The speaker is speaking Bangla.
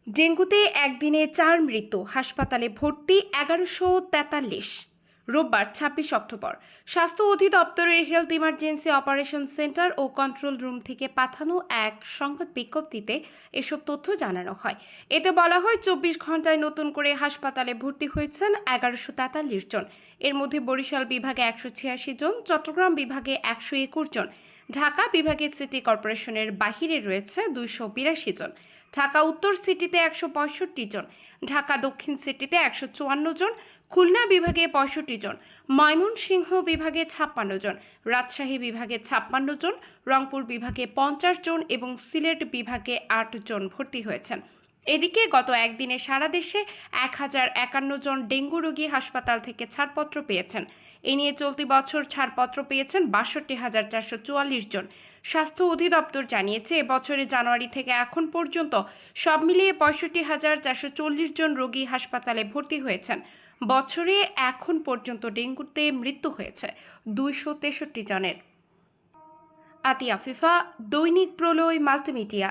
ডেঙ্গুতে একদিনে ৪ মৃত্যু, হাসপাতালে ভর্তি ১১৪৩। রোববার ২৬ অক্টোবর স্বাস্থ্য অধিদপ্তরের হেলথ ইমার্জেন্সি অপারেশন সেন্টার ও কন্ট্রোল রুম থেকে পাঠানো এক সংবাদ বিজ্ঞপ্তিতে এসব তথ্য জানানো হয়। এতে বলা হয় ২৪ ঘন্টায় নতুন করে হাসপাতালে ভর্তি হয়েছেন ১১৪৩ জন। এর মধ্যে বরিশাল বিভাগে ১৮৬ জন, চট্টগ্রাম বিভাগে ১২১ জন, ঢাকা বিভাগের সিটি কর্পোরেশনের বাহিরে রয়েছে ২৮২ জন, ঢাকা উত্তর সিটিতে ১৬৫ জন, ঢাকা দক্ষিণ সিটিতে ১৫৪ জন, খুলনা বিভাগে ৬৫ জন, ময়মনসিংহ বিভাগে ৫৬ জন, রাজশাহী বিভাগে ৫৬ জন, রংপুর বিভাগে ৫০ জন এবং সিলেট বিভাগে ৮ জন ভর্তি হয়েছেন। এদিকে গত একদিনে সারা দেশে ১,০৫১ জন ডেঙ্গু রোগী হাসপাতাল থেকে ছাড়পত্র পেয়েছেন। এ নিয়ে চলতি বছর ছাড়পত্র পেয়েছেন ৬২,৪৪৪ জন। স্বাস্থ্য অধিদপ্তর জানিয়েছে, এবছরে জানুয়ারি থেকে এখন পর্যন্ত সব মিলিয়ে ৬৫,৪৪০ জন রোগী হাসপাতালে ভর্তি হয়েছেন। বছরে এখন পর্যন্ত ডেঙ্গুতে মৃত্যু হয়েছে ২৬৩ জনের। আতিয়া ফিফা, দৈনিক প্রলয় মাল্টিমিডিয়া।